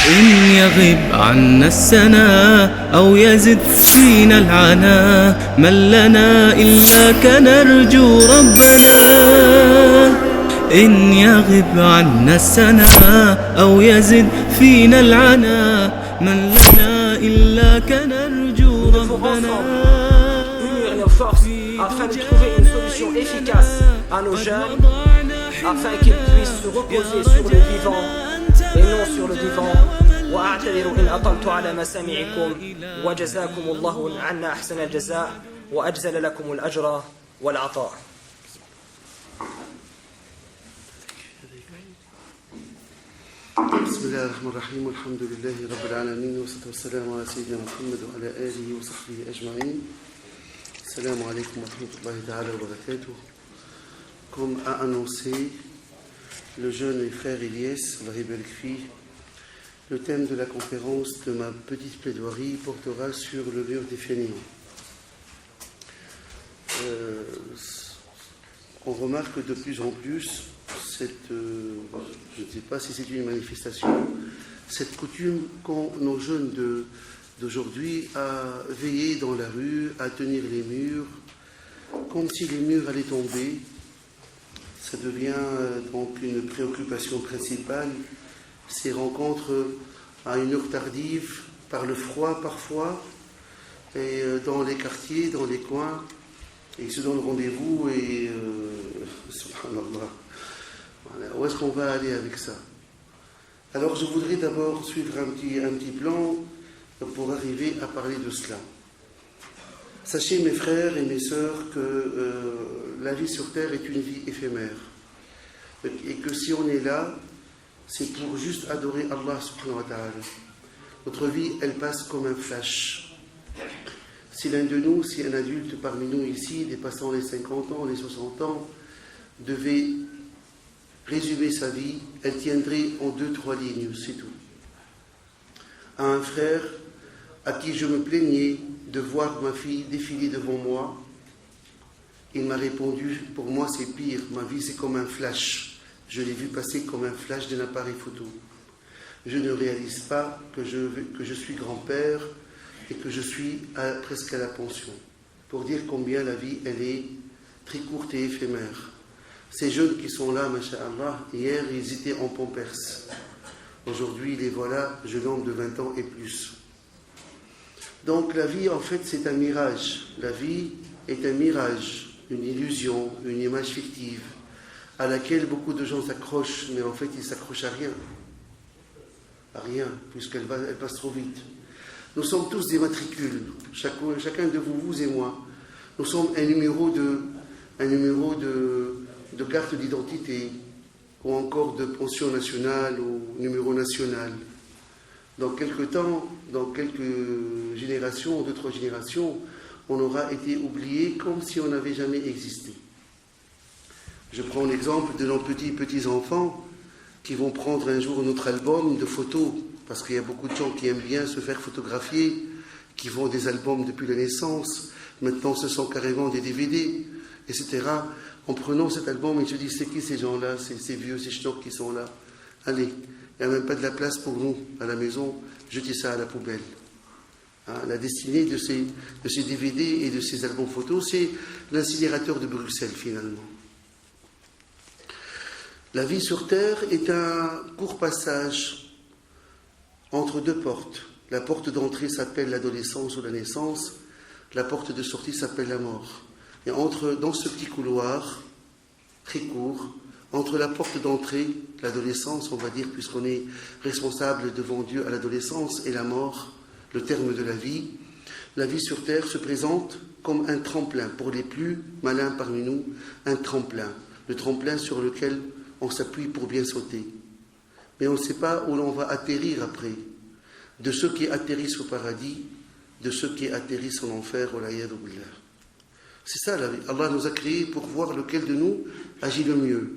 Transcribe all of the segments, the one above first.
إن يغب عنا السنا أو يزد فينا العنا من لنا إلا كنرجو ربنا. إن يغب عنا السنا أو يزد فينا العنا من لنا إلا كنرجو ربنا. Afin de trouver une solution efficace à nos jeunes, afin qu'ils puissent se reposer sur le vivant et non sur le vivant. وأعتذر إن أطلت على مسامعكم وجزاكم الله عنا أحسن الجزاء وأجزل لكم الأجر والعطاء. بسم الله الرحمن الرحيم والحمد لله رب العالمين والصلاة والسلام على سيدنا محمد وعلى آله وصحبه أجمعين. Assalamu alaikum wa rahmatullahi ta'ala wa barakatuh. Comme a annoncé le jeune frère Ilyes, le thème de la conférence de ma petite plaidoirie portera sur le mur des fainéants. On remarque de plus en plus cette, je ne sais pas si c'est une manifestation, cette coutume qu'ont nos jeunes d'aujourd'hui à veiller dans la rue, à tenir les murs, comme si les murs allaient tomber. Ça devient donc une préoccupation principale. Ces rencontres à une heure tardive, par le froid parfois, et dans les quartiers, dans les coins, et ils se donnent rendez-vous et subhanallah. Voilà. Où est-ce qu'on va aller avec ça? Alors je voudrais d'abord suivre un petit plan pour arriver à parler de cela. Sachez mes frères et mes sœurs que la vie sur terre est une vie éphémère et que si on est là, c'est pour juste adorer Allah subhanahu wa ta'ala. Notre vie, elle passe comme un flash. Si l'un de nous, si un adulte parmi nous ici, dépassant les 50 ans, les 60 ans, devait résumer sa vie, elle tiendrait en 2-3 lignes, c'est tout. À un frère à qui je me plaignais de voir ma fille défiler devant moi, il m'a répondu, pour moi c'est pire, ma vie c'est comme un flash, je l'ai vu passer comme un flash d'un appareil photo. Je ne réalise pas que je suis grand-père et que je suis presque à la pension, pour dire combien la vie elle est très courte et éphémère. Ces jeunes qui sont là, masha'Allah, hier ils étaient en Pampers. Aujourd'hui, les voilà, jeunes hommes de 20 ans et plus. Donc la vie, en fait, c'est un mirage. La vie est un mirage, une illusion, une image fictive, à laquelle beaucoup de gens s'accrochent, mais en fait, ils s'accrochent à rien. À rien, puisqu'elle passe trop vite. Nous sommes tous des matricules, chacun de vous et moi. Nous sommes un numéro de carte d'identité, ou encore de pension nationale ou numéro national. Dans quelques temps, dans quelques générations, 2-3 générations, on aura été oublié comme si on n'avait jamais existé. Je prends l'exemple de nos petits-enfants qui vont prendre un jour notre album de photos, parce qu'il y a beaucoup de gens qui aiment bien se faire photographier, qui font des albums depuis la naissance. Maintenant, ce sont carrément des DVD, etc. En prenant cet album, ils se disent, c'est qui ces gens-là, ces vieux, ces schnocks qui sont là? Allez, il n'y a même pas de la place pour nous à la maison, jetez ça à la poubelle. Hein, la destinée de ces DVD et de ces albums photos, c'est l'incinérateur de Bruxelles, finalement. La vie sur Terre est un court passage entre deux portes. La porte d'entrée s'appelle l'adolescence ou la naissance, la porte de sortie s'appelle la mort. Et dans ce petit couloir, très court, entre la porte d'entrée, l'adolescence, on va dire, puisqu'on est responsable devant Dieu à l'adolescence, et la mort, le terme de la vie sur terre se présente comme un tremplin, pour les plus malins parmi nous, un tremplin. Le tremplin sur lequel on s'appuie pour bien sauter. Mais on ne sait pas où l'on va atterrir après. De ceux qui atterrissent au paradis, de ceux qui atterrissent en enfer, au layadou billah. C'est ça la vie. Allah nous a créés pour voir lequel de nous agit le mieux.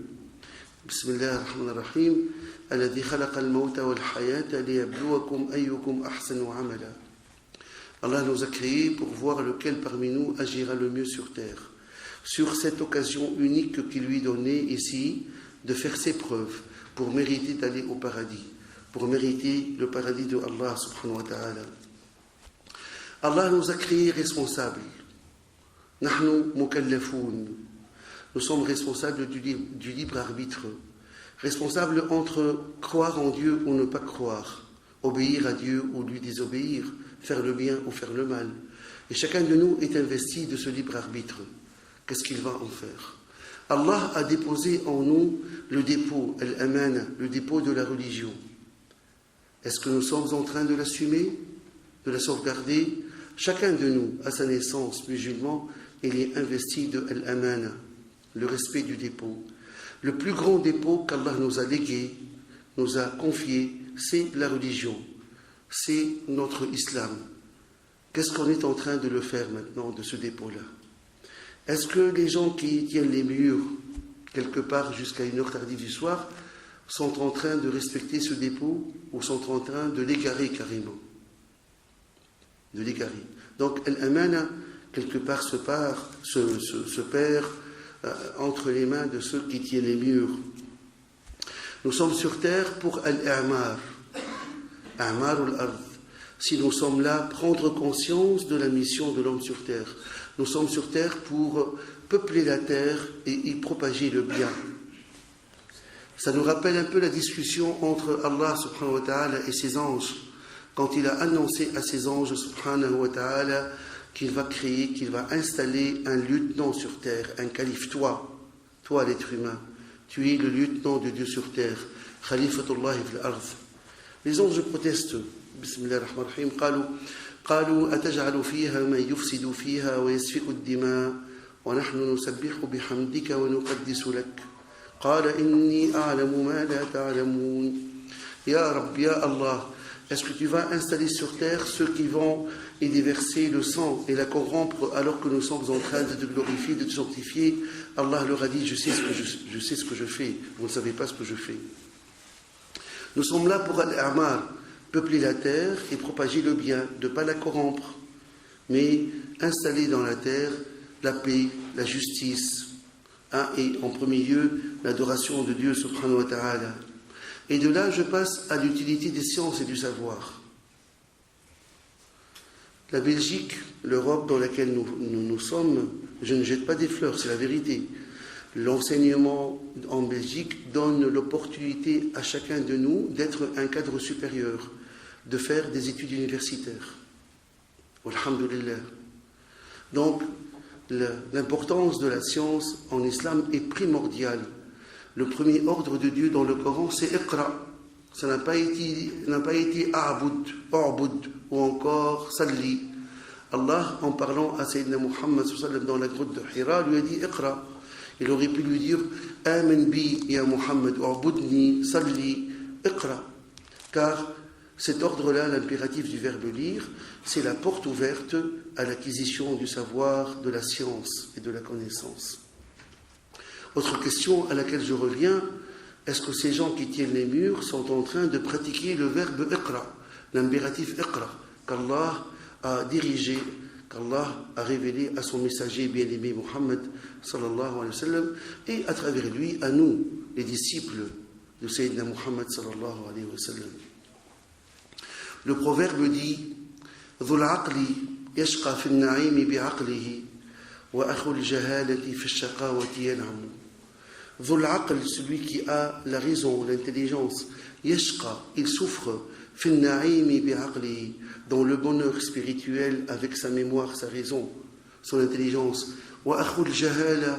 Bismillah ar-Rahman ar-Rahim. Alladhi khalaqa al-mawta wal-hayata liyabluwakum ayyukum ahsanu amala. Allah nous a créés pour voir lequel parmi nous agira le mieux sur terre. Sur cette occasion unique qui lui donnait ici de faire ses preuves pour mériter d'aller au paradis, pour mériter le paradis de Allah subhanahu wa ta'ala. Allah nous a créés responsables. Nahnu mukallafoun. Nous sommes responsables du libre arbitre. Responsables entre croire en Dieu ou ne pas croire, obéir à Dieu ou lui désobéir, faire le bien ou faire le mal. Et chacun de nous est investi de ce libre arbitre. Qu'est-ce qu'il va en faire? Allah a déposé en nous le dépôt, al-amana, le dépôt de la religion. Est-ce que nous sommes en train de l'assumer, de la sauvegarder? Chacun de nous, à sa naissance musulman, il est investi de al-amana, le respect du dépôt. Le plus grand dépôt qu'Allah nous a légué, nous a confié, c'est la religion, c'est notre islam. Qu'est-ce qu'on est en train de le faire maintenant de ce dépôt-là? Est-ce que les gens qui tiennent les murs, quelque part jusqu'à une heure tardive du soir, sont en train de respecter ce dépôt ou sont en train de l'égarer carrément? De l'égarer. Donc, al-amana, quelque part, se perd entre les mains de ceux qui tiennent les murs. Nous sommes sur terre pour al-i'mar, i'mar al-ard. Si nous sommes là, prendre conscience de la mission de l'homme sur terre. Nous sommes sur terre pour peupler la terre et y propager le bien. Ça nous rappelle un peu la discussion entre Allah subhanahu wa ta'ala et ses anges, quand il a annoncé à ses anges subhanahu wa ta'ala qu'il va créer, qu'il va installer un lieutenant sur terre, un calife, toi l'être humain, tu es le lieutenant de Dieu sur terre, Khalifatullah fil ard. Les anges protestent. Bismillah ar-Rahman ar-Rahim. قالوا أتجعل فيها من يفسد فيها ويسفك الدماء ونحن نسبح بحمدك ونقدس لك قال إني أعلم ما لا تعلمون. Ya Rabbi, Ya Allah, est-ce que tu vas installer sur terre ceux qui vont y déverser le sang et la corrompre alors que nous sommes en train de te glorifier, de te sanctifier? Allah leur a dit, je sais ce que je fais, vous ne savez pas ce que je fais. Nous sommes là pour al-i'mar, peupler la terre et propager le bien, de ne pas la corrompre, mais installer dans la terre la paix, la justice, et en premier lieu l'adoration de Dieu subhanahu wa ta'ala. Et de là, je passe à l'utilité des sciences et du savoir. La Belgique, l'Europe dans laquelle nous sommes, je ne jette pas des fleurs, c'est la vérité. L'enseignement en Belgique donne l'opportunité à chacun de nous d'être un cadre supérieur, de faire des études universitaires. Alhamdulillah. Donc, l'importance de la science en islam est primordiale. Le premier ordre de Dieu dans le Coran, c'est Iqra. Ça n'a pas été A'bud ou encore Salli. Allah, en parlant à Sayyidina Muhammad dans la grotte de Hira, lui a dit Iqra. Il aurait pu lui dire Amen bi ya Muhammad, A'budni, Salli, Iqra. Car cet ordre-là, l'impératif du verbe lire, c'est la porte ouverte à l'acquisition du savoir, de la science et de la connaissance. Autre question à laquelle je reviens, est-ce que ces gens qui tiennent les murs sont en train de pratiquer le verbe iqra, l'impératif iqra, qu'Allah a dirigé, qu'Allah a révélé à son messager bien-aimé Muhammad sallallahu alayhi wa sallam, et à travers lui à nous, les disciples de Sayyidina Muhammad sallallahu alayhi wa sallam. Le proverbe dit Dhul aqli yashqa fi an-na'imi bi'aqlihi wa akhu al-jahalati fi ash-shaqawati yan'amu. Dhul aql, celui qui a la raison, l'intelligence, yashqa, il souffre fi an-na'imi bi'aqlihi, dans le bonheur spirituel avec sa mémoire, sa raison, son intelligence. Wa akhu al-jahala,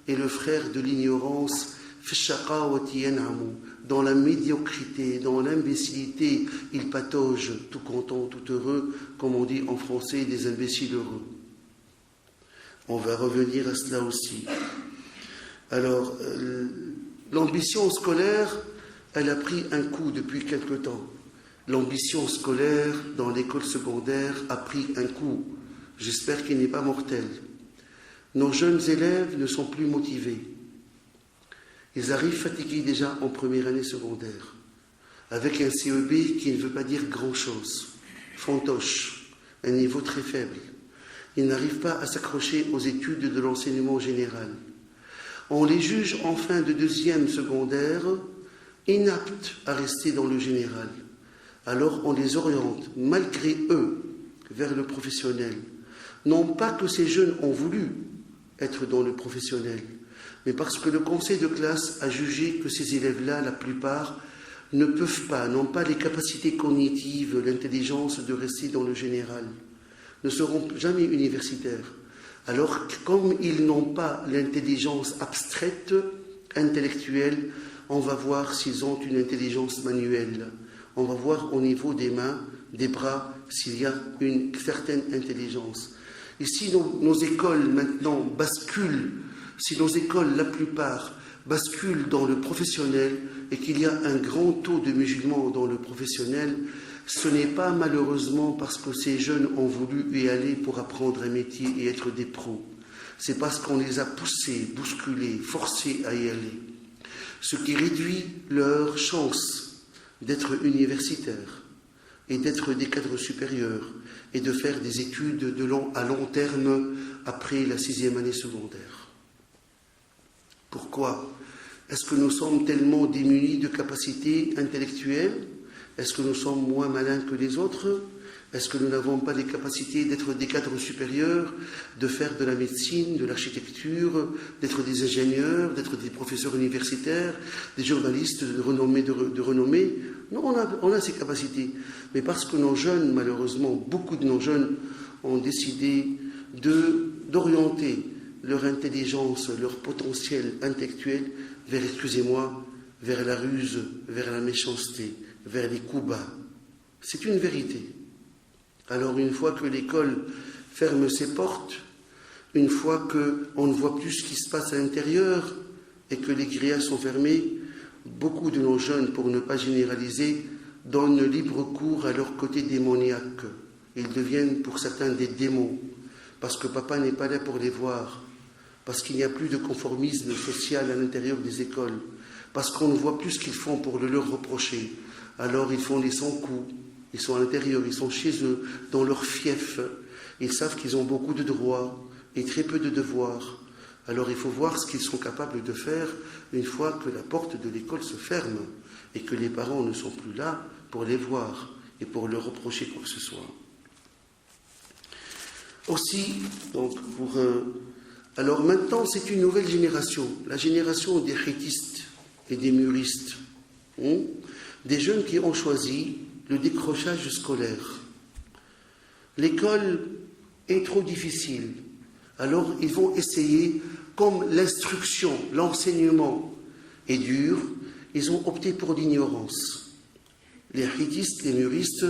et le frère de l'ignorance, fi ash-shaqawati yan'amu, dans la médiocrité, dans l'imbécilité, il patauge, tout content, tout heureux, comme on dit en français, des imbéciles heureux. On va revenir à cela aussi. Alors, l'ambition scolaire, elle a pris un coup depuis quelque temps. L'ambition scolaire dans l'école secondaire a pris un coup. J'espère qu'il n'est pas mortel. Nos jeunes élèves ne sont plus motivés. Ils arrivent fatigués déjà en première année secondaire, avec un CEB qui ne veut pas dire grand-chose, fantoche, un niveau très faible. Ils n'arrivent pas à s'accrocher aux études de l'enseignement général. On les juge en fin de deuxième secondaire inaptes à rester dans le général. Alors on les oriente, malgré eux, vers le professionnel. Non pas que ces jeunes ont voulu être dans le professionnel, mais parce que le conseil de classe a jugé que ces élèves-là, la plupart, ne peuvent pas, n'ont pas les capacités cognitives, l'intelligence de rester dans le général, ne seront jamais universitaires. Alors, comme ils n'ont pas l'intelligence abstraite, intellectuelle, on va voir s'ils ont une intelligence manuelle. On va voir au niveau des mains, des bras, s'il y a une certaine intelligence. Et si nos écoles maintenant basculent, si nos écoles, la plupart, basculent dans le professionnel et qu'il y a un grand taux de musulmans dans le professionnel, ce n'est pas malheureusement parce que ces jeunes ont voulu y aller pour apprendre un métier et être des pros. C'est parce qu'on les a poussés, bousculés, forcés à y aller. Ce qui réduit leur chance d'être universitaires et d'être des cadres supérieurs et de faire des études à long terme après la 6e année secondaire. Pourquoi? Est-ce que nous sommes tellement démunis de capacités intellectuelles? Est-ce que nous sommes moins malins que les autres? Est-ce que nous n'avons pas les capacités d'être des cadres supérieurs, de faire de la médecine, de l'architecture, d'être des ingénieurs, d'être des professeurs universitaires, des journalistes de renommée? Non, on a ces capacités. Mais parce que nos jeunes, malheureusement, beaucoup de nos jeunes ont décidé d'orienter leur intelligence, leur potentiel intellectuel vers, excusez-moi, vers la ruse, vers la méchanceté, vers les coups bas. C'est une vérité. Alors une fois que l'école ferme ses portes, une fois qu'on ne voit plus ce qui se passe à l'intérieur et que les grillages sont fermés, beaucoup de nos jeunes, pour ne pas généraliser, donnent libre cours à leur côté démoniaque. Ils deviennent pour certains des démons, parce que papa n'est pas là pour les voir, parce qu'il n'y a plus de conformisme social à l'intérieur des écoles, parce qu'on ne voit plus ce qu'ils font pour le leur reprocher. Alors ils font les 100 coups, ils sont à l'intérieur, ils sont chez eux, dans leur fief. Ils savent qu'ils ont beaucoup de droits et très peu de devoirs. Alors il faut voir ce qu'ils sont capables de faire une fois que la porte de l'école se ferme et que les parents ne sont plus là pour les voir et pour leur reprocher quoi que ce soit. Aussi, donc, alors maintenant, c'est une nouvelle génération, la génération des heitistes et des muristes, des jeunes qui ont choisi le décrochage scolaire. L'école est trop difficile, alors ils vont essayer, comme l'instruction, l'enseignement est dur, ils ont opté pour l'ignorance. Les heitistes, les muristes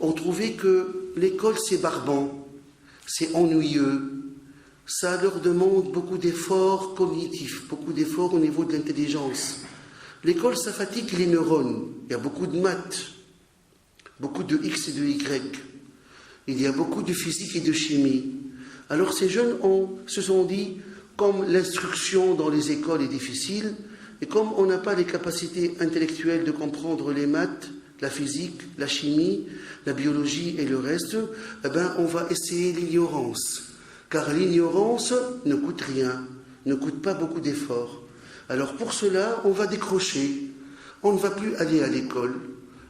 ont trouvé que l'école c'est barbant, c'est ennuyeux, ça leur demande beaucoup d'efforts cognitifs, beaucoup d'efforts au niveau de l'intelligence. L'école, ça fatigue les neurones. Il y a beaucoup de maths, beaucoup de X et de Y. Il y a beaucoup de physique et de chimie. Alors ces jeunes se sont dit, comme l'instruction dans les écoles est difficile, et comme on n'a pas les capacités intellectuelles de comprendre les maths, la physique, la chimie, la biologie et le reste, on va essayer l'ignorance. Car l'ignorance ne coûte rien, ne coûte pas beaucoup d'efforts. Alors pour cela, on va décrocher. On ne va plus aller à l'école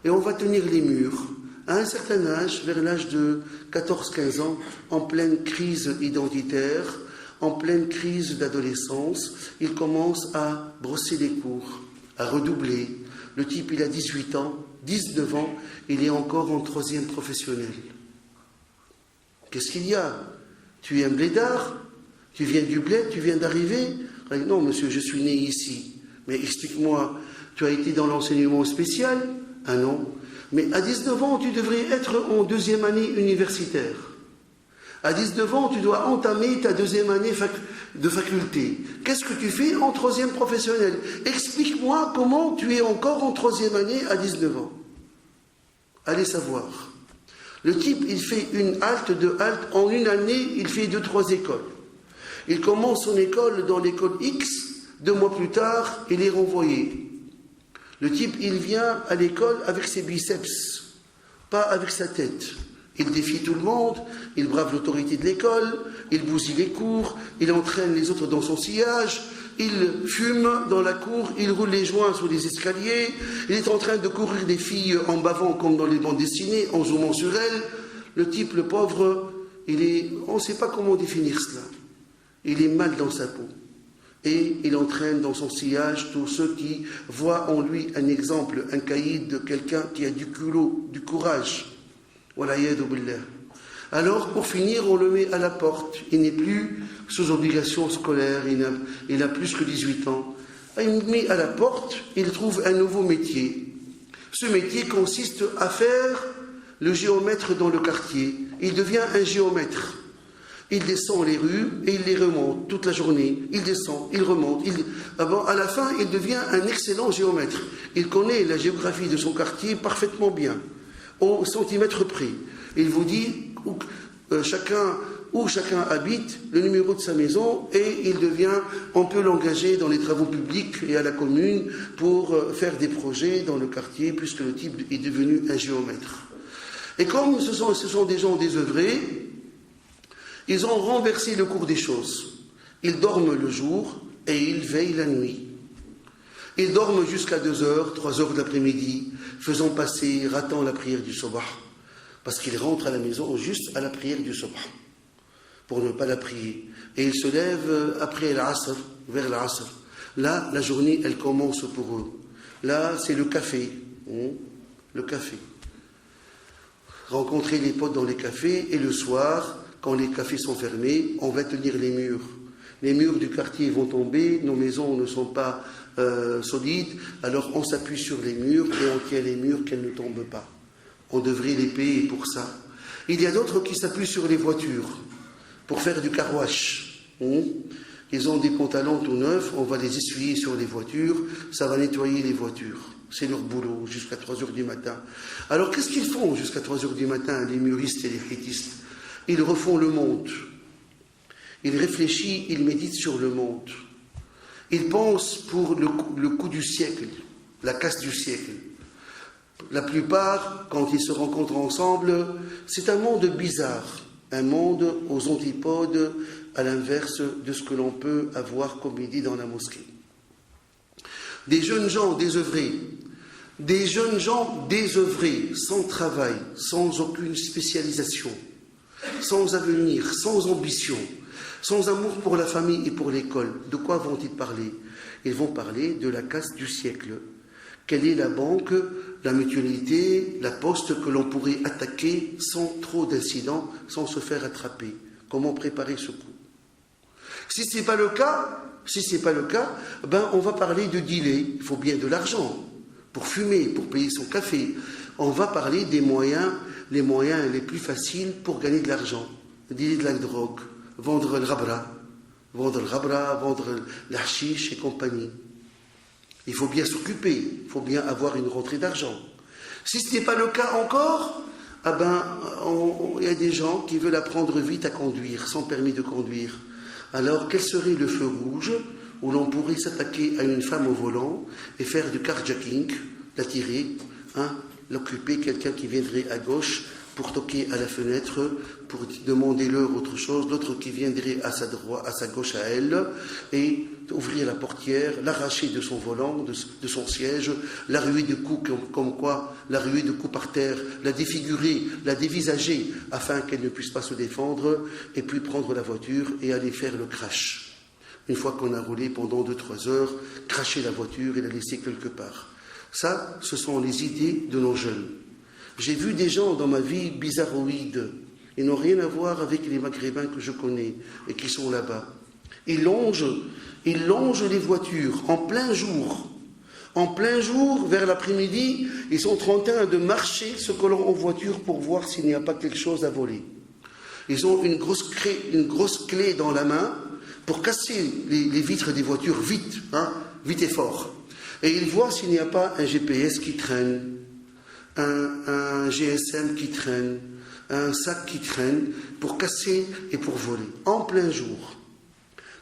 et on va tenir les murs. À un certain âge, vers l'âge de 14-15 ans, en pleine crise identitaire, en pleine crise d'adolescence, il commence à brosser les cours, à redoubler. Le type, il a 18 ans, 19 ans, il est encore en 3e professionnel. Qu'est-ce qu'il y a? Tu es un blédard? Tu viens du bled? Tu viens d'arriver? Non, monsieur, je suis né ici. Mais explique-moi, tu as été dans l'enseignement spécial? Ah non. Mais à 19 ans, tu devrais être en 2e année universitaire. À 19 ans, tu dois entamer ta 2e année de faculté. Qu'est-ce que tu fais en 3e professionnel? Explique-moi comment tu es encore en 3e année à 19 ans. Allez savoir. Le type, il fait une halte, en une année, il fait 2-3 écoles. Il commence son école dans l'école X, 2 mois plus tard, il est renvoyé. Le type, il vient à l'école avec ses biceps, pas avec sa tête. Il défie tout le monde, il brave l'autorité de l'école, il bousille les cours, il entraîne les autres dans son sillage, il fume dans la cour, il roule les joints sur les escaliers, il est en train de courir des filles en bavant comme dans les bandes dessinées, en zoomant sur elles. Le type, le pauvre, on ne sait pas comment définir cela. Il est mal dans sa peau. Et il entraîne dans son sillage tous ceux qui voient en lui un exemple, un caïd de quelqu'un qui a du culot, du courage. Walayadu billah. Alors, pour finir, on le met à la porte. Il n'est plus sous obligation scolaire, il a plus que 18 ans. Il le met à la porte, il trouve un nouveau métier. Ce métier consiste à faire le géomètre dans le quartier. Il devient un géomètre. Il descend les rues et il les remonte toute la journée. Il descend, il remonte. À la fin, il devient un excellent géomètre. Il connaît la géographie de son quartier parfaitement bien, au centimètre près. Il vous dit où chacun habite, le numéro de sa maison, et on peut l'engager dans les travaux publics et à la commune pour faire des projets dans le quartier, puisque le type est devenu un géomètre. Et comme ce sont des gens désœuvrés, ils ont renversé le cours des choses. Ils dorment le jour et ils veillent la nuit. Ils dorment jusqu'à 2h, 3h de l'après-midi, ratant la prière du Sabah. Parce qu'ils rentrent à la maison juste à la prière du Sabah, pour ne pas la prier. Et ils se lèvent après l'Asr, vers l'Asr. Là, la journée, elle commence pour eux. Là, c'est le café. Le café. Rencontrer les potes dans les cafés, et le soir, quand les cafés sont fermés, on va tenir les murs. Les murs du quartier vont tomber, nos maisons ne sont pas solides, alors on s'appuie sur les murs et on tient les murs qu'elles ne tombent pas. On devrait les payer pour ça. Il y a d'autres qui s'appuient sur les voitures pour faire du car wash. Ils ont des pantalons tout neufs, on va les essuyer sur les voitures, ça va nettoyer les voitures. C'est leur boulot, jusqu'à 3h du matin. Alors qu'est-ce qu'ils font jusqu'à 3h du matin, les muristes et les hétistes? Ils refont le monde. Ils réfléchissent, ils méditent sur le monde. Ils pensent pour le coup du siècle, la casse du siècle. La plupart, quand ils se rencontrent ensemble, c'est un monde bizarre, un monde aux antipodes, à l'inverse de ce que l'on peut avoir comme idée dans la mosquée. Des jeunes gens désœuvrés, sans travail, sans aucune spécialisation, sans avenir, sans ambition, sans amour pour la famille et pour l'école. De quoi vont-ils parler? Ils vont parler de la casse du siècle. Quelle est la banque, la mutualité, la poste que l'on pourrait attaquer sans trop d'incidents, sans se faire attraper? Comment préparer ce coup? Si ce n'est pas le cas, on va parler de dealer. Il faut bien de l'argent pour fumer, pour payer son café. On va parler des moyens, les moyens les plus faciles pour gagner de l'argent. Dealer de la drogue, vendre le rabra, vendre l'hashish et compagnie. Il faut bien s'occuper, il faut bien avoir une rentrée d'argent. Si ce n'est pas le cas encore, il y a des gens qui veulent apprendre vite à conduire, sans permis de conduire. Alors, quel serait le feu rouge où l'on pourrait s'attaquer à une femme au volant et faire du carjacking, la tirer, l'occuper, quelqu'un qui viendrait à gauche pour toquer à la fenêtre, pour demander leur autre chose, l'autre qui viendrait à sa gauche à elle, et ouvrir la portière, l'arracher de son volant, de son siège, la ruer de coups la ruer de coups par terre, la défigurer, la dévisager, afin qu'elle ne puisse pas se défendre, et puis prendre la voiture et aller faire le crash. Une fois qu'on a roulé pendant 2-3 heures, cracher la voiture et la laisser quelque part. Ça, ce sont les idées de nos jeunes. J'ai vu des gens dans ma vie bizarroïdes. Ils n'ont rien à voir avec les Maghrébins que je connais et qui sont là-bas. Ils longent les voitures en plein jour. En plein jour, vers l'après-midi, ils sont en train de marcher ce collant en voiture pour voir s'il n'y a pas quelque chose à voler. Ils ont une grosse clé dans la main pour casser les vitres des voitures vite et fort. Et ils voient s'il n'y a pas un GPS qui traîne, un GSM qui traîne, un sac qui traîne, pour casser et pour voler, en plein jour.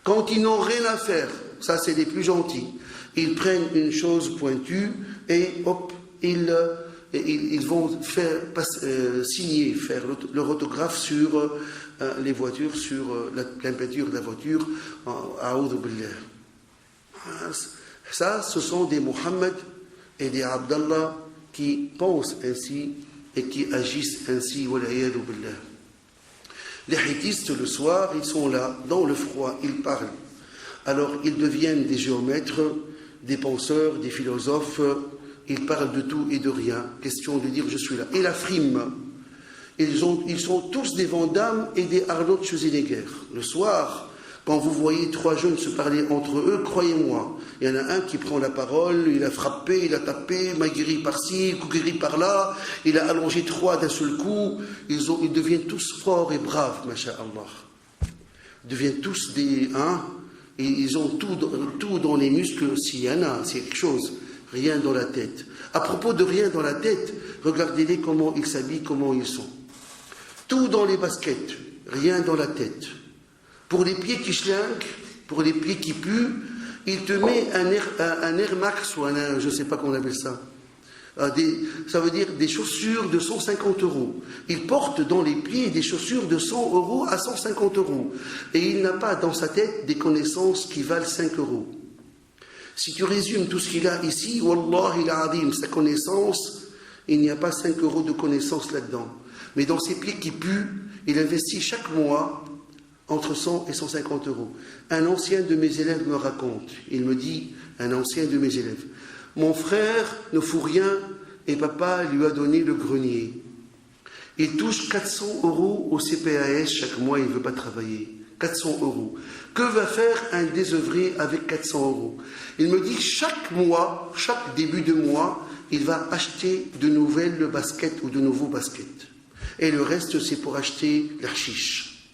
Quand ils n'ont rien à faire, ça c'est les plus gentils, ils prennent une chose pointue et hop, ils vont faire leur autographe sur les voitures, sur la peinture de la voiture, a'oudhu billah. Ça, ce sont des Mohammed et des Abdallah qui pensent ainsi et qui agissent ainsi. Wal'iyadu billah. Les hittistes, le soir, ils sont là, dans le froid, ils parlent. Alors, ils deviennent des géomètres, des penseurs, des philosophes. Ils parlent de tout et de rien. Question de dire je suis là. Et la frime. Ils sont tous des Vandamme et des Arnaud Schwarzenegger. Le soir, quand vous voyez trois jeunes se parler entre eux, croyez-moi, il y en a un qui prend la parole, il a frappé, il a tapé, maguiri par-ci, kouguiri par-là, il a allongé trois d'un seul coup. Ils deviennent tous forts et braves, masha'Allah. Ils deviennent tous des... et ils ont tout dans les muscles, s'il y en a, c'est quelque chose. Rien dans la tête. À propos de rien dans la tête, regardez-les comment ils s'habillent, comment ils sont. Tout dans les baskets, rien dans la tête. Pour les pieds qui schlinguent, pour les pieds qui puent, il te met un Air Max ou un je ne sais pas comment on appelle ça. Ça veut dire des chaussures de 150 €. Il porte dans les pieds des chaussures de 100 € à 150 €. Et il n'a pas dans sa tête des connaissances qui valent 5 €. Si tu résumes tout ce qu'il a ici, Wallahi al-Azim, sa connaissance, il n'y a pas 5 € de connaissance là-dedans. Mais dans ses pieds qui puent, il investit chaque mois entre 100 et 150 €. Un ancien de mes élèves me raconte, il me dit, un ancien de mes élèves, mon frère ne fout rien et papa lui a donné le grenier. Il touche 400 € au CPAS chaque mois, il ne veut pas travailler. 400 €. Que va faire un désœuvré avec 400 €? Il me dit chaque mois, chaque début de mois, il va acheter de nouvelles baskets ou de nouveaux baskets. Et le reste, c'est pour acheter l'archiche.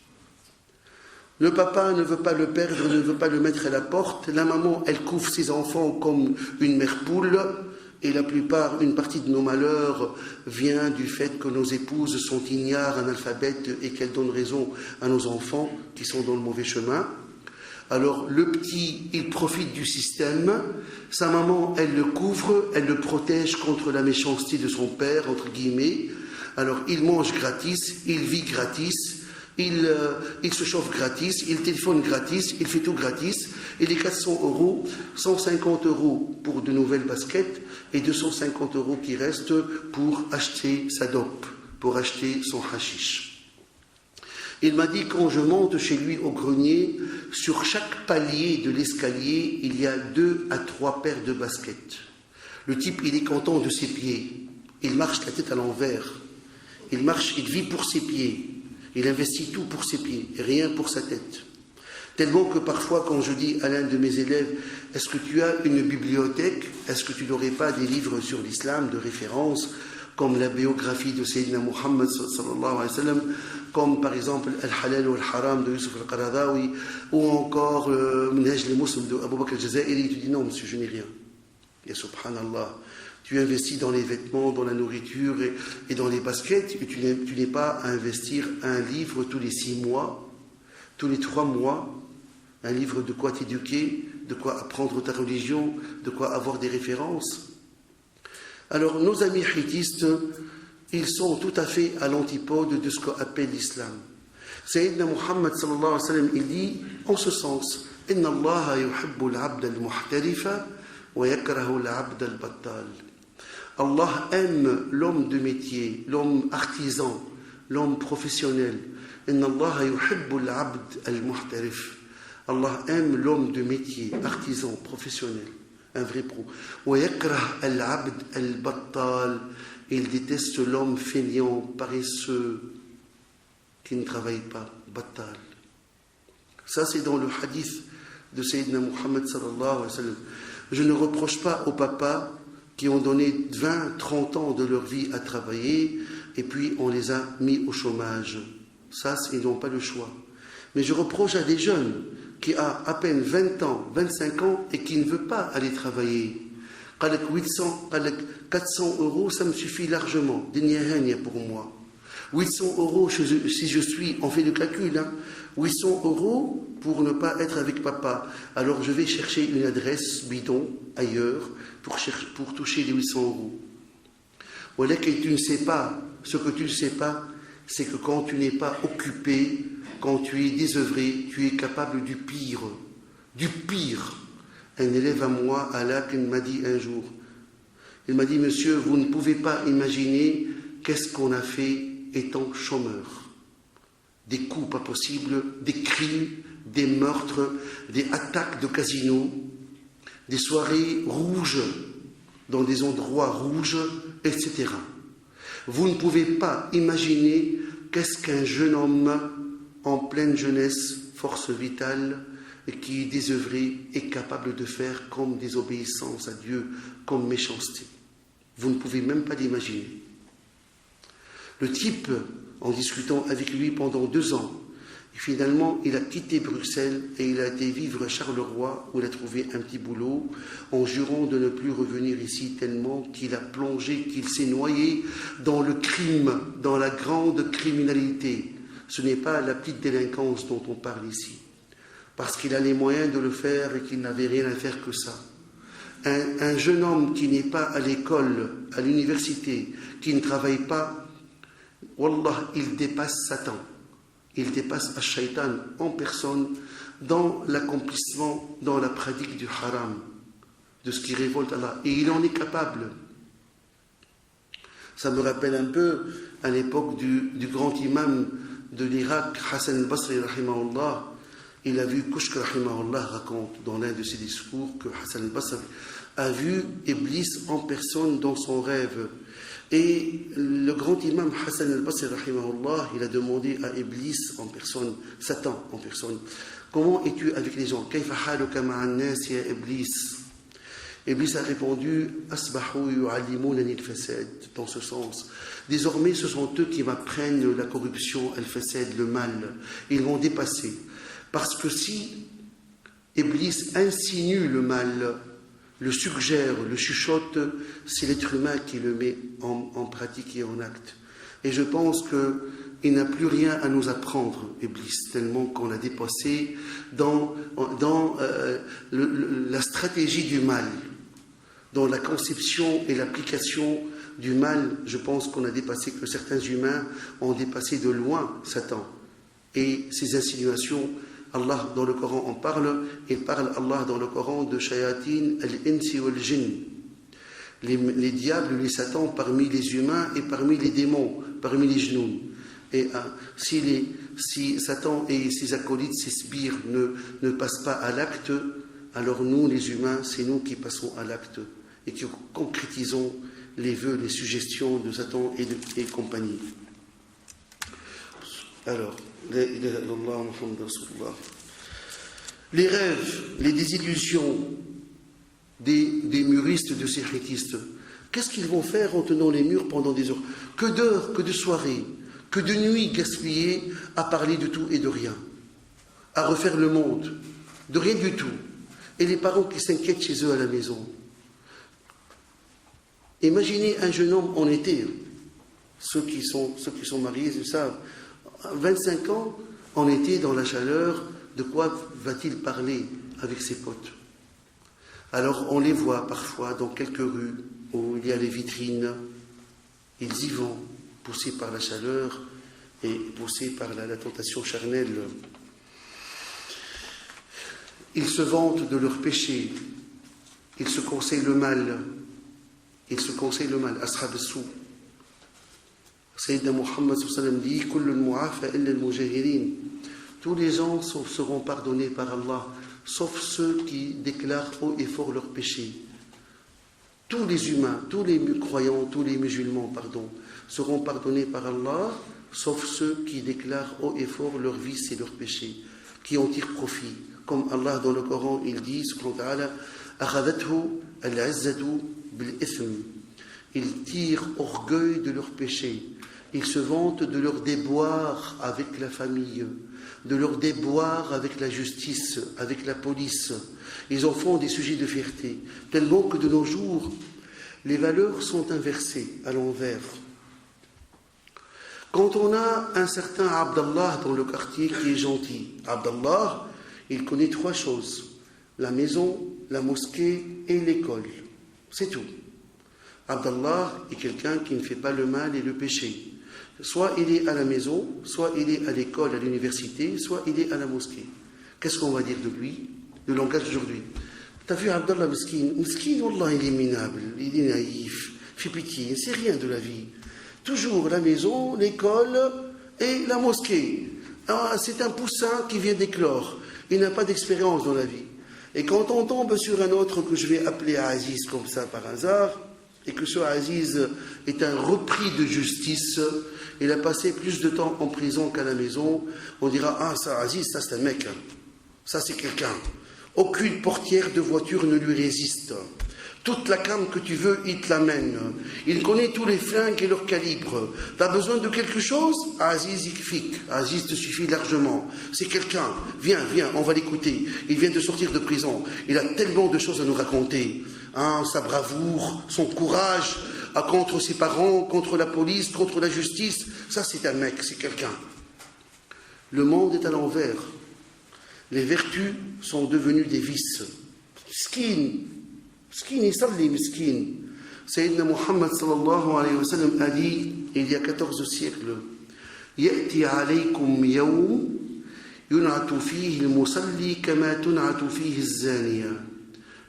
Le papa ne veut pas le perdre, ne veut pas le mettre à la porte. La maman, elle couvre ses enfants comme une mère poule. Et une partie de nos malheurs vient du fait que nos épouses sont ignares, analphabètes et qu'elles donnent raison à nos enfants qui sont dans le mauvais chemin. Alors le petit, il profite du système. Sa maman, elle le couvre, elle le protège contre la méchanceté de son père, entre guillemets. Alors il mange gratis, il vit gratis. Il se chauffe gratis, il téléphone gratis, il fait tout gratis. Et les 400 €, 150 € pour de nouvelles baskets et 250 € qui restent pour acheter sa dope, pour acheter son hashish. Il m'a dit quand je monte chez lui au grenier, sur chaque palier de l'escalier, il y a 2 à 3 paires de baskets. Le type, il est content de ses pieds. Il marche la tête à l'envers. Il vit pour ses pieds. Il investit tout pour ses pieds, et rien pour sa tête. Tellement que parfois, quand je dis à l'un de mes élèves, est-ce que tu as une bibliothèque? Est-ce que tu n'aurais pas des livres sur l'islam de référence, comme la biographie de Sayyidina Muhammad sallallahu alayhi wa sallam, comme par exemple Al-Halal ou Al-Haram de Yusuf Al-Qaradawi, ou encore Minhaj al-Muslim de Abu Bakr al-Jazairi? Tu dis non, monsieur, je n'ai rien. Et subhanallah, tu investis dans les vêtements, dans la nourriture et dans les baskets, et tu n'es pas à investir un livre tous les 6 mois, tous les 3 mois, un livre de quoi t'éduquer, de quoi apprendre ta religion, de quoi avoir des références. Alors nos amis hittistes, ils sont tout à fait à l'antipode de ce qu'on appelle l'islam. Sayyidina Muhammad sallallahu alayhi wa sallam, il dit en ce sens, « Inna Allah yuhibbu al-abd al-muhtarifa wa yakrahu al-abd al-battal » Allah aime l'homme de métier, l'homme artisan, l'homme professionnel. Inna Allah yuhibbu al-abd al-muhtarif. Allah aime l'homme de métier, artisan, professionnel, un vrai pro. Wa yakrah al-abd al-battal. Il déteste l'homme fainéant, paresseux, qui ne travaille pas, battal. Ça, c'est dans le hadith de Sayyidina Muhammad sallallahu alayhi wa sallam. Je ne reproche pas au papa qui ont donné 20, 30 ans de leur vie à travailler, et puis on les a mis au chômage. Ça, ils n'ont pas le choix. Mais je reproche à des jeunes qui ont à peine 20 ans, 25 ans, et qui ne veulent pas aller travailler. 400 €, ça me suffit largement. Pour moi. 800 € si je suis, on fait le calcul, 800 € pour ne pas être avec papa. Alors je vais chercher une adresse bidon ailleurs pour toucher les 800 €. Voilà que tu ne sais pas, ce que tu ne sais pas, c'est que quand tu n'es pas occupé, quand tu es désœuvré, tu es capable du pire. Du pire. Un élève à moi, Alak, m'a dit un jour, il m'a dit, monsieur, vous ne pouvez pas imaginer qu'est-ce qu'on a fait étant chômeur. Des coups pas possibles, des crimes, des meurtres, des attaques de casinos, des soirées rouges dans des endroits rouges, etc. Vous ne pouvez pas imaginer qu'est-ce qu'un jeune homme en pleine jeunesse, force vitale, et qui est désœuvré, est capable de faire comme désobéissance à Dieu, comme méchanceté. Vous ne pouvez même pas l'imaginer. Le type, en discutant avec lui pendant 2 ans, finalement, il a quitté Bruxelles et il a été vivre à Charleroi, où il a trouvé un petit boulot, en jurant de ne plus revenir ici tellement qu'il a plongé, qu'il s'est noyé dans le crime, dans la grande criminalité. Ce n'est pas la petite délinquance dont on parle ici, parce qu'il a les moyens de le faire et qu'il n'avait rien à faire que ça. Un jeune homme qui n'est pas à l'école, à l'université, qui ne travaille pas, wallah, il dépasse Satan. Il dépasse Ash-Shaytan en personne dans l'accomplissement, dans la pratique du haram, de ce qui révolte Allah. Et il en est capable. Ça me rappelle un peu à l'époque du grand imam de l'Irak, Hassan al-Basri, rahimahullah. Il a vu, Kushk, rahimahullah, raconte dans l'un de ses discours que Hassan al-Basri a vu Iblis en personne dans son rêve. Et le grand imam Hassan al-Basri, rahimahullah, il a demandé à Iblis en personne, Satan en personne, comment es-tu avec les gens? Kayfa haluka ma'an nas ya Iblis? Iblis a répondu, Asbahu yu'allimunani al-fasad, dans ce sens. Désormais, ce sont eux qui m'apprennent la corruption, al-fasad, le mal. Ils m'ont dépassé. Parce que si Iblis insinue le mal, le suggère, le chuchote, c'est l'être humain qui le met en pratique et en acte. Et je pense qu'il n'a plus rien à nous apprendre, Iblis, tellement qu'on a dépassé dans la stratégie du mal, dans la conception et l'application du mal. Je pense qu'on a dépassé, que certains humains ont dépassé de loin Satan et ses insinuations. Allah dans le Coran en parle, il parle Allah dans le Coran de shayatin al-insi wal-jinn, les diables, les satans parmi les humains et parmi les démons, parmi les genoux. Et si Satan et ses acolytes, ses sbires ne passent pas à l'acte, alors nous les humains, c'est nous qui passons à l'acte et qui concrétisons les vœux, les suggestions de Satan et compagnie. Alors, les rêves, les désillusions des muristes, de ces ritistes, qu'est-ce qu'ils vont faire en tenant les murs pendant des heures? Que d'heures, que de soirées, que de nuits gaspillées à parler de tout et de rien, à refaire le monde, de rien du tout. Et les parents qui s'inquiètent chez eux à la maison. Imaginez un jeune homme en été, ceux qui sont mariés, ils savent, 25 ans, en été, dans la chaleur, de quoi va-t-il parler avec ses potes? Alors on les voit parfois dans quelques rues où il y a les vitrines, ils y vont, poussés par la chaleur et poussés par la tentation charnelle. Ils se vantent de leurs péchés, ils se conseillent le mal, Ashab al-Sou. Sayyidina Muhammad dit Kullun mu'afa illa al-mujahirin. Tous les gens seront pardonnés par Allah, sauf ceux qui déclarent haut et fort leurs péchés. Tous les humains, tous les croyants, tous les musulmans, seront pardonnés par Allah, sauf ceux qui déclarent haut et fort leurs vices et leurs péchés, qui en tirent profit. Comme Allah dans le Coran, il dit, subhanahu wa ta'ala, Akhadathu al-izzatu bil-ithm. Ils tirent orgueil de leurs péchés. Ils se vantent de leur déboire avec la famille, de leur déboire avec la justice, avec la police. Ils en font des sujets de fierté, tellement que de nos jours, les valeurs sont inversées à l'envers. Quand on a un certain Abdallah dans le quartier qui est gentil, Abdallah, il connaît 3 choses, la maison, la mosquée et l'école. C'est tout. Abdallah est quelqu'un qui ne fait pas le mal et le péché. Soit il est à la maison, soit il est à l'école, à l'université, soit il est à la mosquée. Qu'est-ce qu'on va dire de lui? Le langage d'aujourd'hui. T'as vu Abdallah Miskin? Miskin, Wallah, il est minable, il est naïf, fait pitié, il ne sait rien de la vie. Toujours la maison, l'école et la mosquée. Ah, c'est un poussin qui vient d'éclore. Il n'a pas d'expérience dans la vie. Et quand on tombe sur un autre que je vais appeler Aziz comme ça par hasard, et que ce Aziz est un repris de justice, il a passé plus de temps en prison qu'à la maison, on dira, ah ça Aziz, ça c'est un mec, ça c'est quelqu'un. Aucune portière de voiture ne lui résiste. Toute la cam que tu veux, il te l'amène. Il connaît tous les flingues et leur calibre. Tu as besoin de quelque chose? Aziz Ikfik. Aziz te suffit largement. C'est quelqu'un. Viens, on va l'écouter. Il vient de sortir de prison. Il a tellement de choses à nous raconter. Hein, sa bravoure, son courage, contre ses parents, contre la police, contre la justice. Ça, c'est un mec, c'est quelqu'un. Le monde est à l'envers. Les vertus sont devenues des vices. Skin. Miskin, يصلي مسكين. Sayyidina Muhammad sallallahu alayhi wa sallam a dit, il y a 14 siècles, يأتي عليكم يوم ينعت فيه المصلي كما تنعت فيه الزانية.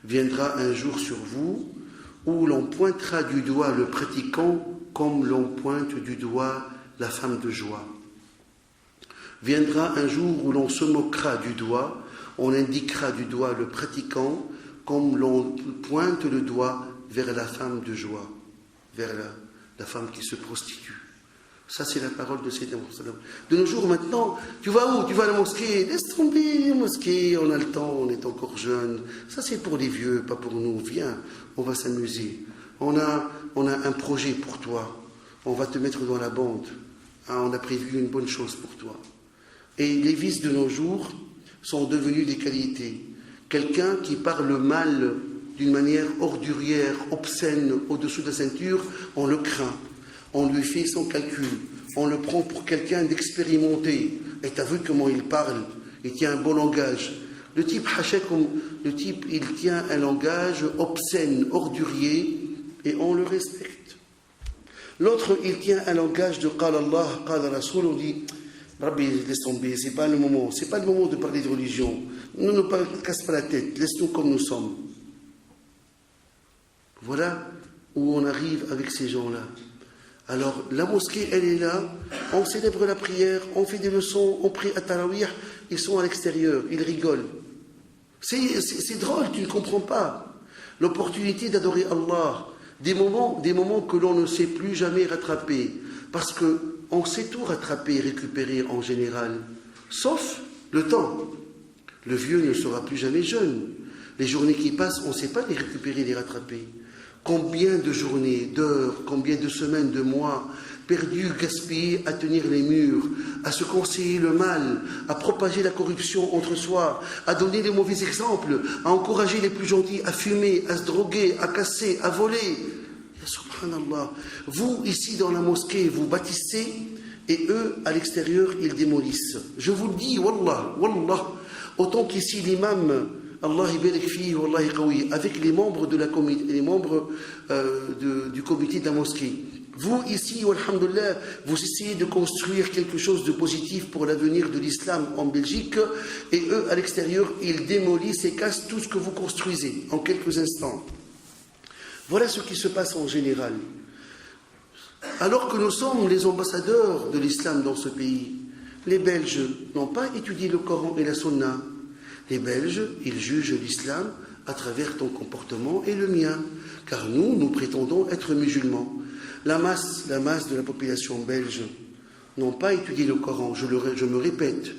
Viendra un jour sur vous où l'on pointera du doigt le pratiquant comme l'on pointe du doigt la femme de joie. Viendra un jour où l'on se moquera du doigt, on indiquera du doigt le pratiquant comme l'on pointe le doigt vers la femme de joie, vers la femme qui se prostitue. Ça, c'est la parole de Sayyidina Muhammad. De nos jours, maintenant, tu vas où? Tu vas à la mosquée? Laisse tomber la mosquée, on a le temps, on est encore jeune. Ça, c'est pour les vieux, pas pour nous. Viens, on va s'amuser. On a un projet pour toi. On va te mettre dans la bande. Ah, on a prévu une bonne chose pour toi. Et les vices de nos jours sont devenus des qualités. Quelqu'un qui parle mal d'une manière ordurière, obscène, au-dessous de la ceinture, on le craint. On lui fait son calcul. On le prend pour quelqu'un d'expérimenté. Et tu as vu comment il parle. Il tient un bon langage. Le type il tient un langage obscène, ordurier, et on le respecte. L'autre, il tient un langage de Qala Allah, Qala Rasoul, on dit, Rabbi, laisse tomber, c'est pas le moment de parler de religion. Ne nous casse pas la tête, laisse-nous comme nous sommes. Voilà où on arrive avec ces gens-là. Alors, la mosquée, elle est là, on célèbre la prière, on fait des leçons, on prie à Tarawih, ils sont à l'extérieur, ils rigolent. C'est drôle, tu ne comprends pas. L'opportunité d'adorer Allah, des moments que l'on ne sait plus jamais rattraper, parce qu'on sait tout rattraper et récupérer en général, sauf le temps. Le vieux ne sera plus jamais jeune. Les journées qui passent, on ne sait pas les récupérer, les rattraper. Combien de journées, d'heures, combien de semaines, de mois perdus, gaspillés à tenir les murs, à se conseiller le mal, à propager la corruption entre soi, à donner les mauvais exemples, à encourager les plus gentils à fumer, à se droguer, à casser, à voler. Ya subhanallah. Vous, ici dans la mosquée, vous bâtissez et eux, à l'extérieur, ils démolissent. Je vous le dis, wallah, autant qu'ici l'imam, Allah ibarak fihi wallahi qawi, avec les membres de la comité, les membres du comité de la mosquée. Vous ici, alhamdoulilah, vous essayez de construire quelque chose de positif pour l'avenir de l'islam en Belgique, et eux, à l'extérieur, ils démolissent et cassent tout ce que vous construisez en quelques instants. Voilà ce qui se passe en général. Alors que nous sommes les ambassadeurs de l'islam dans ce pays, les Belges n'ont pas étudié le Coran et la Sunna. Les Belges, ils jugent l'islam à travers ton comportement et le mien, car nous prétendons être musulmans. La masse de la population belge n'ont pas étudié le Coran, je me répète,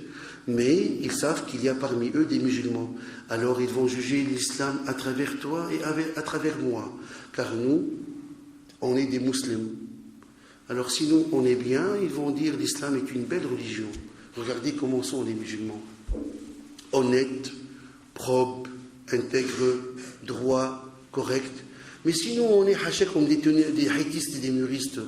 mais ils savent qu'il y a parmi eux des musulmans. Alors ils vont juger l'islam à travers toi et à travers moi, car nous, on est des musulmans. Alors si nous, on est bien, ils vont dire l'islam est une belle religion. Regardez comment sont les musulmans. Honnête, propre, intègre, droit, correct. Mais sinon, on est hachés comme des haïtistes et des muristes.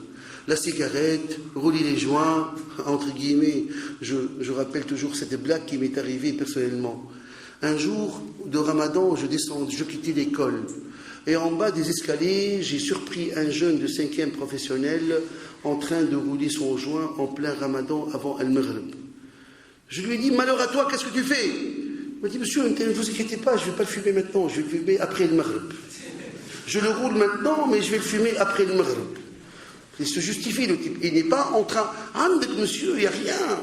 La cigarette, rouler les joints, entre guillemets. Je rappelle toujours cette blague qui m'est arrivée personnellement. Un jour de Ramadan, je quittais l'école. Et en bas des escaliers, j'ai surpris un jeune de 5e professionnel en train de rouler son joint en plein Ramadan avant Al-Maghrib. Je lui ai dit, malheur à toi, qu'est-ce que tu fais? Il m'a dit, monsieur, ne vous inquiétez pas, je ne vais pas le fumer maintenant, je vais le fumer après le Maghreb. Je le roule maintenant, mais je vais le fumer après le Maghreb. Il se justifie, le type. Il n'est pas en train, monsieur, il n'y a rien.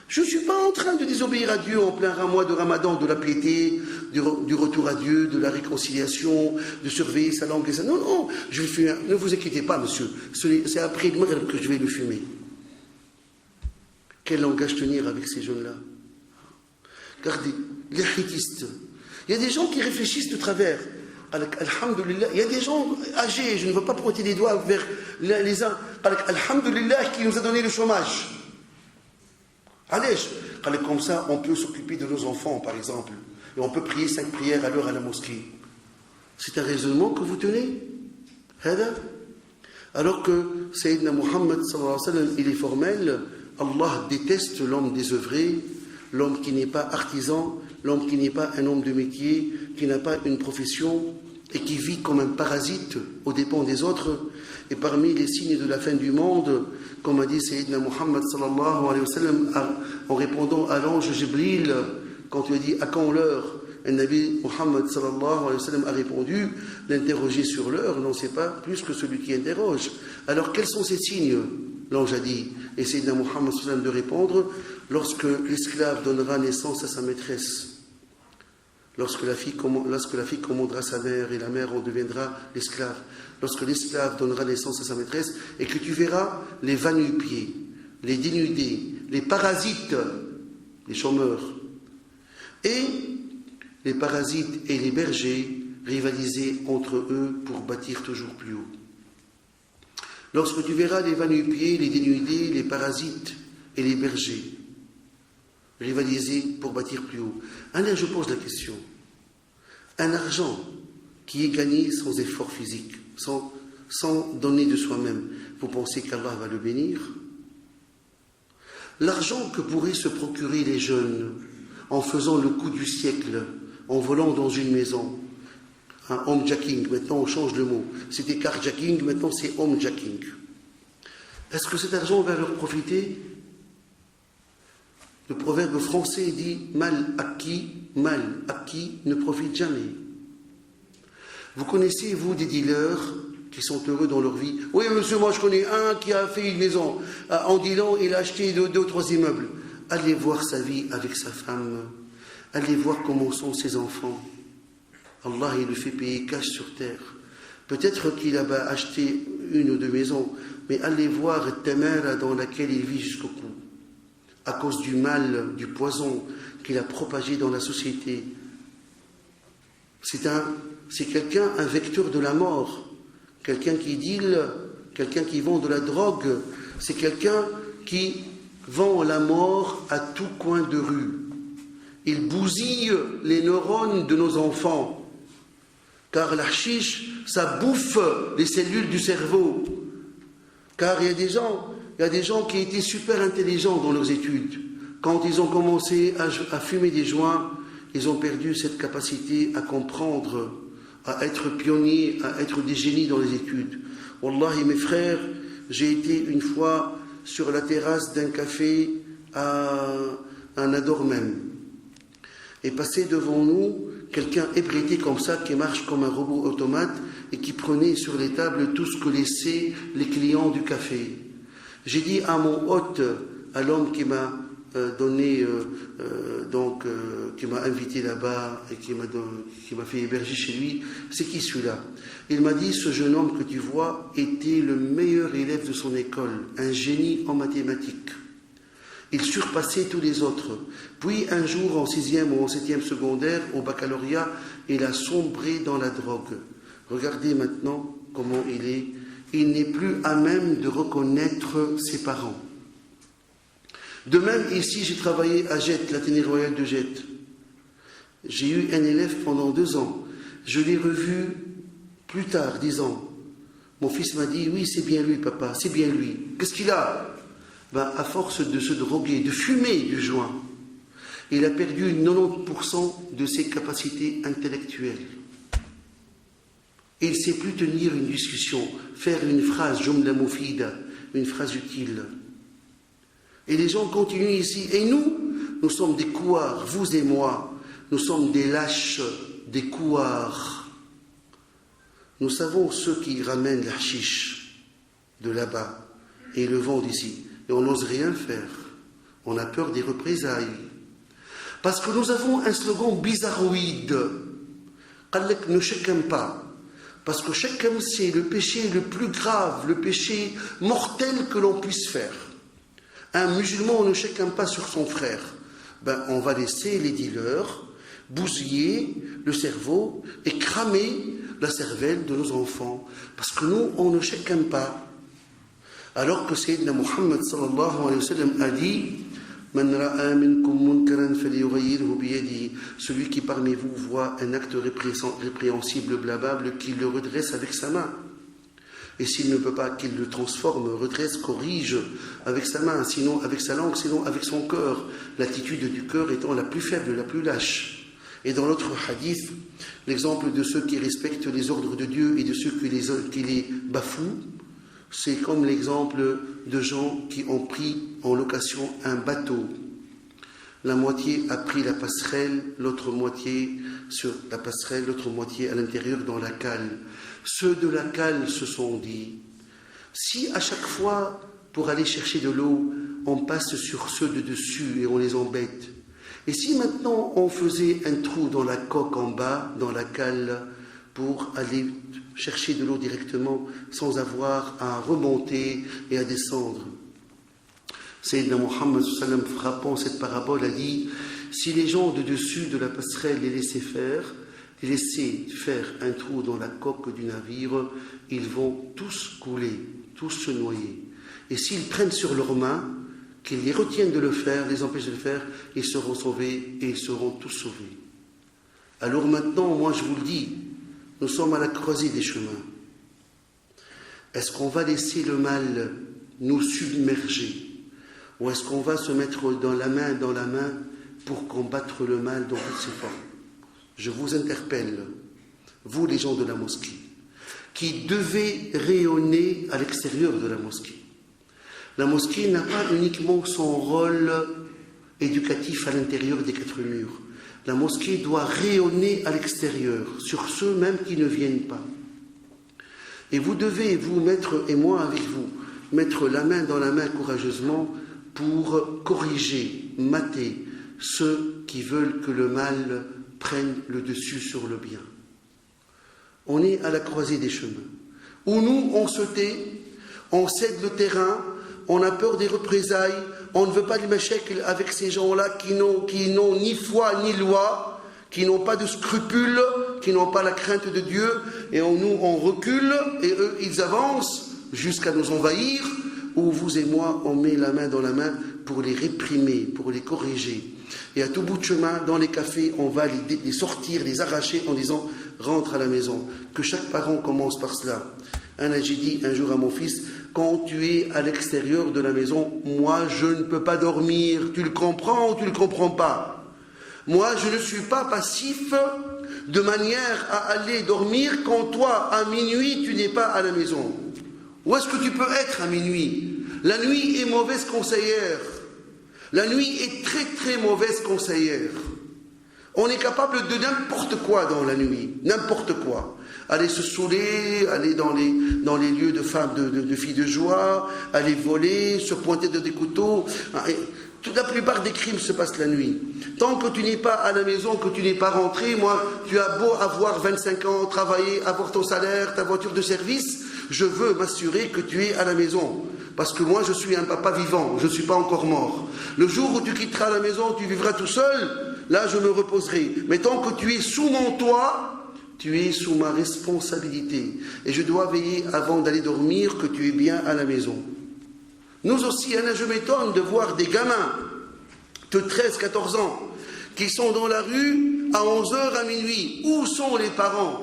Je ne suis pas en train de désobéir à Dieu en plein mois de Ramadan, de la piété, du retour à Dieu, de la réconciliation, de surveiller sa langue et ça. Non, non, je vais le fumer. Ne vous inquiétez pas, monsieur. C'est après le Maghreb que je vais le fumer. Quel langage tenir avec ces jeunes-là? Regardez, les hitistes. Il y a des gens qui réfléchissent de travers. Alhamdulillah, il y a des gens âgés, je ne veux pas pointer les doigts vers les uns. Alhamdulillah qui nous a donné le chômage. Allez, comme ça, on peut s'occuper de nos enfants, par exemple. Et on peut prier 5 prières à l'heure à la mosquée. C'est un raisonnement que vous tenez. Alors que Sayyidina Muhammad sallallahu alayhi wa sallam, il est formel. Allah déteste l'homme désœuvré, l'homme qui n'est pas artisan, l'homme qui n'est pas un homme de métier, qui n'a pas une profession et qui vit comme un parasite aux dépens des autres. Et parmi les signes de la fin du monde, comme a dit Sayyidina Muhammad sallallahu alayhi wa sallam en répondant à l'ange Jibril, quand il a dit à quand l'heure, et le Nabi Muhammad sallallahu alayhi wa sallam a répondu, l'interroger sur l'heure n'en sait pas plus que celui qui interroge. Alors quels sont ces signes? L'ange a dit, et Sayyidina Muhammad sallallahu alayhi wa sallam de répondre, lorsque l'esclave donnera naissance à sa maîtresse, lorsque la fille commandera sa mère et la mère en deviendra l'esclave, lorsque l'esclave donnera naissance à sa maîtresse, et que tu verras les va-nu-pieds, les dénudés, les parasites, les chômeurs, et les parasites et les bergers rivaliser entre eux pour bâtir toujours plus haut. Lorsque tu verras les va-nu-pieds, les dénudés, les parasites et les bergers rivaliser pour bâtir plus haut. Alors je pose la question. Un argent qui est gagné sans effort physique, sans donner de soi-même, vous pensez qu'Allah va le bénir? L'argent que pourraient se procurer les jeunes en faisant le coup du siècle, en volant dans une maison, un homejacking, maintenant on change le mot, c'était carjacking, maintenant c'est homejacking. Est-ce que cet argent va leur profiter? Le proverbe français dit « mal acquis ne profite jamais ». Vous connaissez, vous, des dealers qui sont heureux dans leur vie? Oui, monsieur, moi je connais un qui a fait une maison. En dealant, il a acheté 2 ou 3 immeubles. Allez voir sa vie avec sa femme. Allez voir comment sont ses enfants. Allah, il le fait payer cash sur terre. Peut-être qu'il a acheté 1 ou 2 maisons, mais allez voir la tamara dans laquelle il vit jusqu'au cou. À cause du mal, du poison qu'il a propagé dans la société. C'est quelqu'un, un vecteur de la mort. Quelqu'un qui deal, quelqu'un qui vend de la drogue. C'est quelqu'un qui vend la mort à tout coin de rue. Il bousille les neurones de nos enfants. Car la chiche, ça bouffe les cellules du cerveau. Car il y a des gens qui étaient super intelligents dans leurs études. Quand ils ont commencé à fumer des joints, ils ont perdu cette capacité à comprendre, à être pionniers, à être des génies dans les études. Wallahi, mes frères, j'ai été une fois sur la terrasse d'un café à Nador même. Et passé devant nous, quelqu'un ébrété comme ça, qui marche comme un robot automate et qui prenait sur les tables tout ce que laissaient les clients du café. J'ai dit à mon hôte, à l'homme qui m'a qui m'a invité là-bas et qui m'a fait héberger chez lui, c'est qui celui-là? Il m'a dit, ce jeune homme que tu vois était le meilleur élève de son école, un génie en mathématiques. Il surpassait tous les autres. Puis un jour, en 6e ou en 7e secondaire, au baccalauréat, il a sombré dans la drogue. Regardez maintenant comment il est. Il n'est plus à même de reconnaître ses parents. De même, ici, j'ai travaillé à Jette, l'Athénée royal de Jette. J'ai eu un élève pendant 2 ans. Je l'ai revu plus tard, 10 ans. Mon fils m'a dit, oui, c'est bien lui, papa, c'est bien lui. Qu'est-ce qu'il a? À force de se droguer, de fumer du joint, il a perdu 90% de ses capacités intellectuelles. Il ne sait plus tenir une discussion, faire une phrase, jumla mufida, une phrase utile. Et les gens continuent ici. Et nous sommes des couards, vous et moi. nous sommes des lâches, des couards. Nous savons ceux qui ramènent la chiche de là-bas et le vendent ici. Et on n'ose rien faire. On a peur des représailles. Parce que nous avons un slogan bizarroïde. Qalek ne chacun pas. Parce que chacun c'est le péché le plus grave, le péché mortel que l'on puisse faire. Un musulman ne chacun pas sur son frère. On va laisser les dealers bousiller le cerveau et cramer la cervelle de nos enfants. Parce que nous, on ne chacun pas. Alors que Sayyidina Muhammad sallallahu alayhi wa sallam a dit Man ra'a minkum munkaran falyughayyirhu biyadihi. Celui qui parmi vous voit un acte répréhensible, blâmable, qu'il le redresse avec sa main. Et s'il ne peut pas, qu'il le transforme, redresse, corrige avec sa main, sinon avec sa langue, sinon avec son cœur. L'attitude du cœur étant la plus faible, la plus lâche. Et dans l'autre hadith, l'exemple de ceux qui respectent les ordres de Dieu et de ceux qui les bafouent, c'est comme l'exemple de gens qui ont pris en location un bateau. La moitié a pris la passerelle, l'autre moitié sur la passerelle, l'autre moitié à l'intérieur dans la cale. Ceux de la cale se sont dit, si à chaque fois pour aller chercher de l'eau, on passe sur ceux de dessus et on les embête, et si maintenant on faisait un trou dans la coque en bas, dans la cale, pour aller chercher de l'eau directement sans avoir à remonter et à descendre. Sayyidina Muhammad sallam, frappant cette parabole, a dit si les gens de dessus de la passerelle les laissaient faire un trou dans la coque du navire, ils vont tous couler, tous se noyer. Et s'ils prennent sur leurs mains, qu'ils les retiennent de le faire, les empêchent de le faire, ils seront sauvés et ils seront tous sauvés. Alors maintenant, moi je vous le dis, nous sommes à la croisée des chemins. Est-ce qu'on va laisser le mal nous submerger? Ou est-ce qu'on va se mettre dans la main pour combattre le mal dans toutes ses formes? Je vous interpelle, vous les gens de la mosquée, qui devez rayonner à l'extérieur de la mosquée. La mosquée n'a pas uniquement son rôle éducatif à l'intérieur des quatre murs. La mosquée doit rayonner à l'extérieur, sur ceux même qui ne viennent pas. Et vous devez vous mettre, et moi avec vous, mettre la main dans la main courageusement pour corriger, mater ceux qui veulent que le mal prenne le dessus sur le bien. On est à la croisée des chemins, où nous, on se tait, on cède le terrain, on a peur des représailles, on ne veut pas du mashakil avec ces gens-là qui n'ont ni foi ni loi, qui n'ont pas de scrupules, qui n'ont pas la crainte de Dieu, et nous on recule, et eux ils avancent jusqu'à nous envahir, où vous et moi on met la main dans la main pour les réprimer, pour les corriger. Et à tout bout de chemin, dans les cafés, on va les sortir, les arracher en disant « rentre à la maison ». Que chaque parent commence par cela. J'ai dit un jour à mon fils, quand tu es à l'extérieur de la maison, moi je ne peux pas dormir. Tu le comprends ou tu ne le comprends pas? Moi je ne suis pas passif de manière à aller dormir quand toi à minuit tu n'es pas à la maison. Où est-ce que tu peux être à minuit? La nuit est mauvaise conseillère. La nuit est très très mauvaise conseillère. On est capable de n'importe quoi dans la nuit, n'importe quoi. Aller se saouler, aller dans les lieux de femmes, de filles de joie, aller voler, se pointer de des couteaux. La plupart des crimes se passent la nuit. Tant que tu n'es pas à la maison, que tu n'es pas rentré, moi, tu as beau avoir 25 ans, travailler, avoir ton salaire, ta voiture de service, je veux m'assurer que tu es à la maison. Parce que moi, je suis un papa vivant, je ne suis pas encore mort. Le jour où tu quitteras la maison, tu vivras tout seul, là, je me reposerai. Mais tant que tu es sous mon toit, tu es sous ma responsabilité. Et je dois veiller avant d'aller dormir que tu es bien à la maison. Nous aussi, je m'étonne de voir des gamins de 13-14 ans qui sont dans la rue à 11h à minuit. Où sont les parents?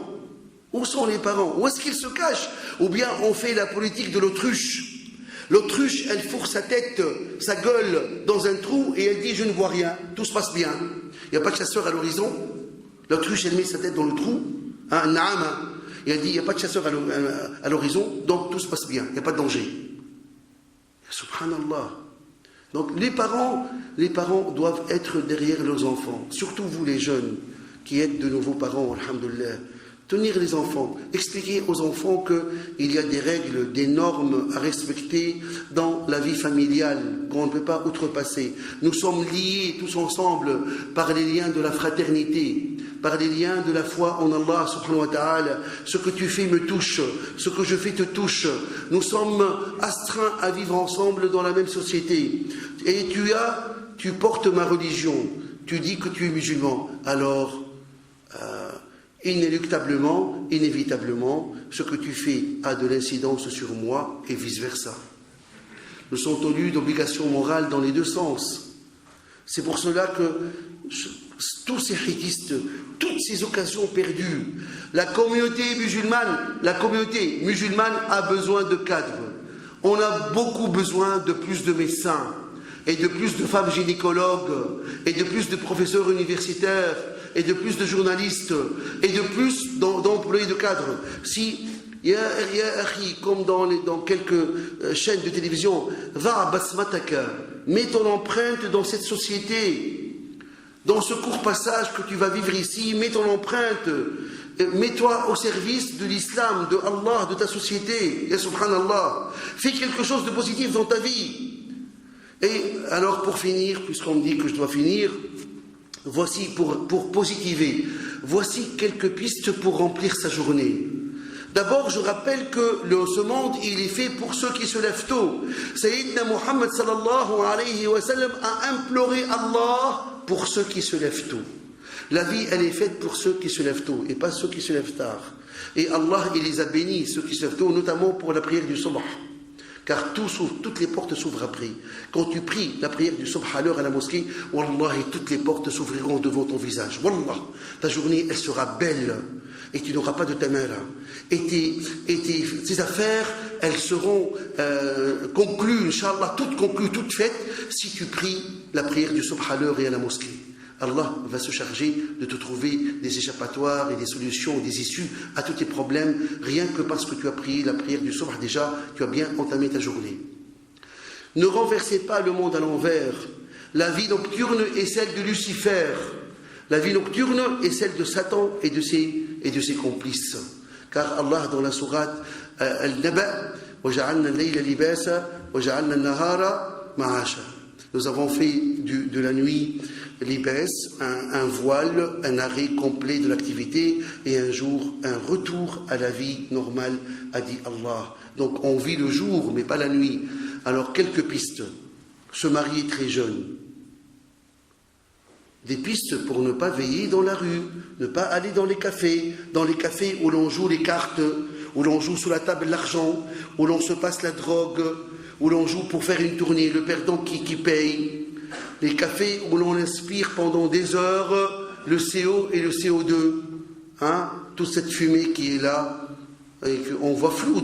Où sont les parents? Où est-ce qu'ils se cachent? Ou bien on fait la politique de l'autruche. L'autruche, elle fourre sa tête, sa gueule dans un trou et elle dit « je ne vois rien, tout se passe bien ». Il n'y a pas de chasseur à l'horizon. L'autruche, elle met sa tête dans le trou, et elle dit « il n'y a pas de chasseur à l'horizon, donc tout se passe bien, il n'y a pas de danger ». Subhanallah. Donc les parents doivent être derrière leurs enfants, surtout vous les jeunes qui êtes de nouveaux parents, alhamdoulilah. Tenir les enfants, expliquer aux enfants qu'il y a des règles, des normes à respecter dans la vie familiale, qu'on ne peut pas outrepasser. Nous sommes liés tous ensemble par les liens de la fraternité, par les liens de la foi en Allah subhanahu wa ta'ala. Ce que tu fais me touche, ce que je fais te touche. Nous sommes astreints à vivre ensemble dans la même société. Et tu portes ma religion, tu dis que tu es musulman, alors inéluctablement, inévitablement, ce que tu fais a de l'incidence sur moi et vice-versa. Nous sommes tenus d'obligations morales dans les deux sens. C'est pour cela que tous ces hitistes, toutes ces occasions perdues, la communauté musulmane a besoin de cadres. On a beaucoup besoin de plus de médecins et de plus de femmes gynécologues et de plus de professeurs universitaires et de plus de journalistes et de plus d'employés de cadres. Si, comme dans quelques chaînes de télévision, va basmataka, mets ton empreinte dans cette société, dans ce court passage que tu vas vivre ici, mets ton empreinte, mets-toi au service de l'islam, de Allah, de ta société, et subhanallah, fais quelque chose de positif dans ta vie. Et alors pour finir, puisqu'on me dit que je dois finir, voici pour positiver, voici quelques pistes pour remplir sa journée. D'abord, je rappelle que ce monde, il est fait pour ceux qui se lèvent tôt. Sayyidina Muhammad sallallahu alayhi wa sallam a imploré Allah pour ceux qui se lèvent tôt. La vie, elle est faite pour ceux qui se lèvent tôt et pas ceux qui se lèvent tard. Et Allah, il les a bénis, ceux qui se lèvent tôt, notamment pour la prière du subh. Car toutes les portes s'ouvrent après. Quand tu pries la prière du subh à l'heure à la mosquée, wallahi, toutes les portes s'ouvriront devant ton visage. Wallah, ta journée, elle sera belle. Et tu n'auras pas de tamara. Et tes affaires, elles seront conclues, Inch'Allah, toutes conclues, toutes faites, si tu pries la prière du subh à l'heure et à la mosquée. Allah va se charger de te trouver des échappatoires et des solutions, des issues à tous tes problèmes, rien que parce que tu as prié la prière du subh déjà, tu as bien entamé ta journée. Ne renversez pas le monde à l'envers. La vie nocturne est celle de Lucifer. La vie nocturne est celle de Satan et de ses complices. Car Allah, dans la sourate Al-Naba, وَجَعَلْنَا اللَّيْلَ لِبَاسًا وَجَعَلْنَا النَّهَارَ مَعَاشًا. Nous avons fait de la nuit libès, un voile, un arrêt complet de l'activité, et un jour, un retour à la vie normale, a dit Allah. Donc on vit le jour, mais pas la nuit. Alors quelques pistes. Se marier très jeune. Des pistes pour ne pas veiller dans la rue, ne pas aller dans les cafés où l'on joue les cartes, où l'on joue sous la table l'argent, où l'on se passe la drogue, où l'on joue pour faire une tournée, le perdant qui paye. Les cafés où l'on inspire pendant des heures le CO et le CO2. Toute cette fumée qui est là, et on voit flou,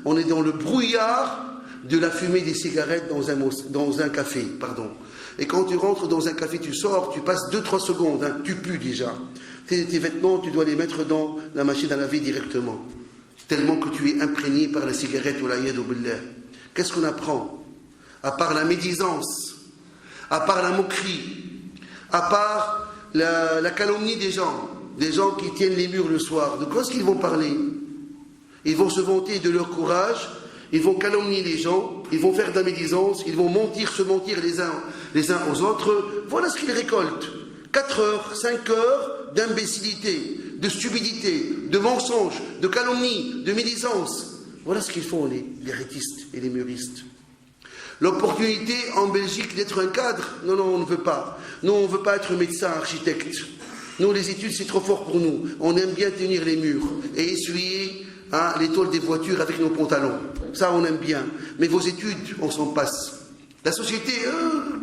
on est dans le brouillard de la fumée des cigarettes dans un café, pardon. Et quand tu rentres dans un café, tu sors, tu passes 2-3 secondes, tu pues déjà. Tes vêtements, tu dois les mettre dans la machine à laver directement. Tellement que tu es imprégné par la cigarette ou la yad ou billah. Qu'est-ce qu'on apprend? À part la médisance, à part la moquerie, à part la calomnie des gens qui tiennent les murs le soir, de quoi est-ce qu'ils vont parler? Ils vont se vanter de leur courage, ils vont calomnier les gens, ils vont faire de la médisance, ils vont se mentir les uns aux autres. Voilà ce qu'ils récoltent. 4 heures, 5 heures d'imbécilité, de stupidité, de mensonges, de calomnie, de médisance. Voilà ce qu'ils font les rétistes et les muristes. L'opportunité en Belgique d'être un cadre, non, on ne veut pas. Nous, on ne veut pas être médecin, architecte. Nous, les études, c'est trop fort pour nous. On aime bien tenir les murs et essuyer les tôles des voitures avec nos pantalons. Ça, on aime bien. Mais vos études, on s'en passe. La société,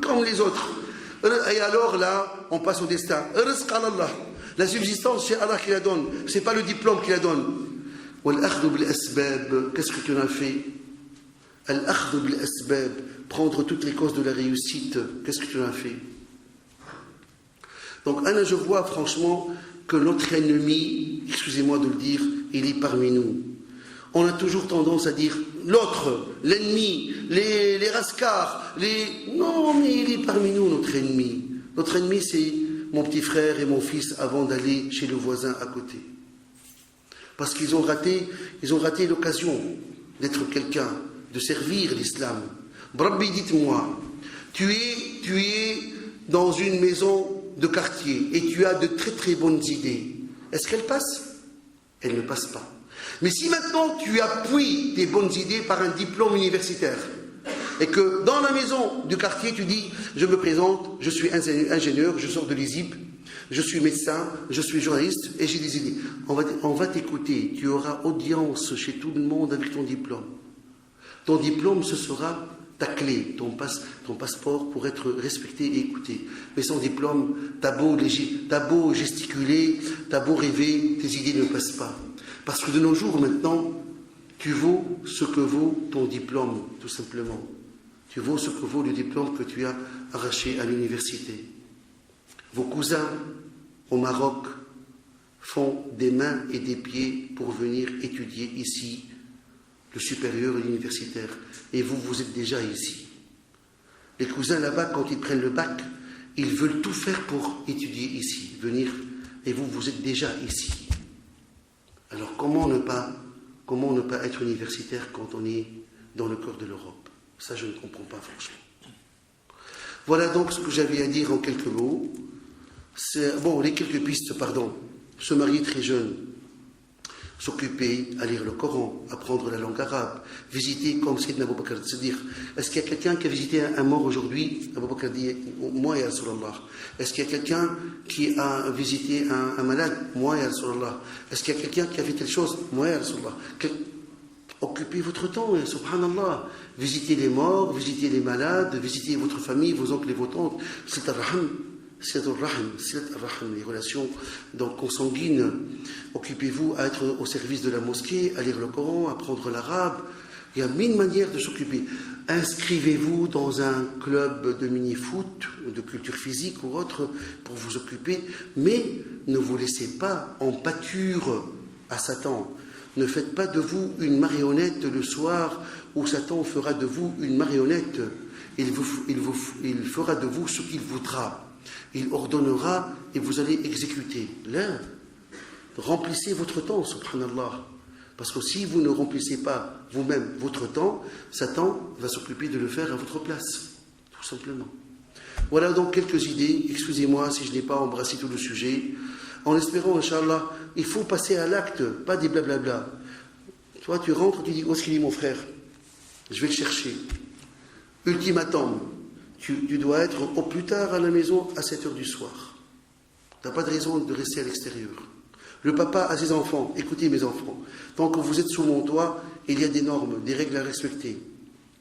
comme les autres. Et alors là, on passe au destin. La subsistance, c'est Allah qui la donne. Ce n'est pas le diplôme qui la donne. Qu'est-ce que tu en as fait? Prendre toutes les causes de la réussite. Qu'est-ce que tu en as fait? Donc, Anna, je vois franchement que notre ennemi, excusez-moi de le dire, il est parmi nous. On a toujours tendance à dire l'autre, l'ennemi, les rascars, Non, mais il est parmi nous, notre ennemi. Notre ennemi, c'est mon petit frère et mon fils avant d'aller chez le voisin à côté. Parce qu'ils ont raté l'occasion d'être quelqu'un, de servir l'islam. Rabbi, dites-moi, tu es dans une maison de quartier et tu as de très très bonnes idées. Est-ce qu'elles passent? Elles ne passent pas. Mais si maintenant tu appuies tes bonnes idées par un diplôme universitaire et que dans la maison du quartier tu dis je me présente, je suis ingénieur, je sors de l'ISIP, je suis médecin, je suis journaliste et j'ai des idées. On va t'écouter, tu auras audience chez tout le monde avec ton diplôme. Ton diplôme, ce sera ta clé, ton passeport pour être respecté et écouté. Mais sans diplôme, t'as beau gesticuler, t'as beau rêver, tes idées ne passent pas. Parce que de nos jours, maintenant, tu vaux ce que vaut ton diplôme, tout simplement. Tu vaux ce que vaut le diplôme que tu as arraché à l'université. Vos cousins au Maroc font des mains et des pieds pour venir étudier ici le supérieur et l'universitaire. Et vous, vous êtes déjà ici. Les cousins là-bas, quand ils prennent le bac, ils veulent tout faire pour étudier ici, venir. Et vous, vous êtes déjà ici. Alors comment ne pas être universitaire quand on est dans le cœur de l'Europe? Ça, je ne comprends pas, franchement. Voilà donc ce que j'avais à dire en quelques mots. Les quelques pistes, pardon. Se marier très jeune, s'occuper à lire le Coran, apprendre la langue arabe, visiter comme Sayyidina Abu Bakr, c'est-à-dire, est-ce qu'il y a quelqu'un qui a visité un mort aujourd'hui? Abu Bakr dit, moi ya Rasulallah. Est-ce qu'il y a quelqu'un qui a visité un malade? Moi ya Rasulallah. Est-ce qu'il y a quelqu'un qui a fait telle chose? Moi ya Rasulallah. Occupez votre temps, subhanallah. Visitez les morts, visitez les malades, visitez votre famille, vos oncles et vos tantes. C'est ar-rahim. C'est ar-rahim, les relations donc consanguines. Occupez-vous à être au service de la mosquée, à lire le Coran, à apprendre l'arabe. Il y a mille manières de s'occuper. Inscrivez-vous dans un club de mini-foot, de culture physique ou autre pour vous occuper, mais ne vous laissez pas en pâture à Satan. Ne faites pas de vous une marionnette le soir où Satan fera de vous une marionnette. Il fera de vous ce qu'il voudra. Il ordonnera et vous allez exécuter. Là, remplissez votre temps, subhanallah. Parce que si vous ne remplissez pas vous-même votre temps, Satan va s'occuper de le faire à votre place, tout simplement. Voilà donc quelques idées. Excusez-moi si je n'ai pas embrassé tout le sujet. En espérant, Inch'Allah, il faut passer à l'acte, pas des blablabla. Toi, tu rentres, tu dis, où est-ce qu'il est mon frère? Je vais le chercher. Ultimatum. Tu dois être au plus tard à la maison à 7h du soir. Tu n'as pas de raison de rester à l'extérieur. Le papa a ses enfants. Écoutez mes enfants, tant que vous êtes sous mon toit, il y a des normes, des règles à respecter.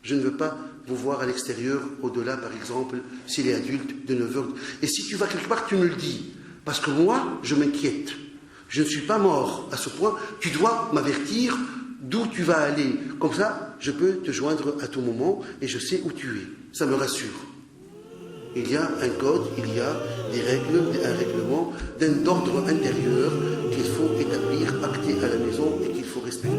Je ne veux pas vous voir à l'extérieur, au-delà par exemple, s'il est adulte, de 9h. Et si tu vas quelque part, tu me le dis. Parce que moi, je m'inquiète. Je ne suis pas mort à ce point. Tu dois m'avertir d'où tu vas aller. Comme ça, je peux te joindre à tout moment et je sais où tu es. Ça me rassure. Il y a un code, il y a des règles, un règlement d'ordre intérieur qu'il faut établir, acter à la maison et qu'il faut respecter.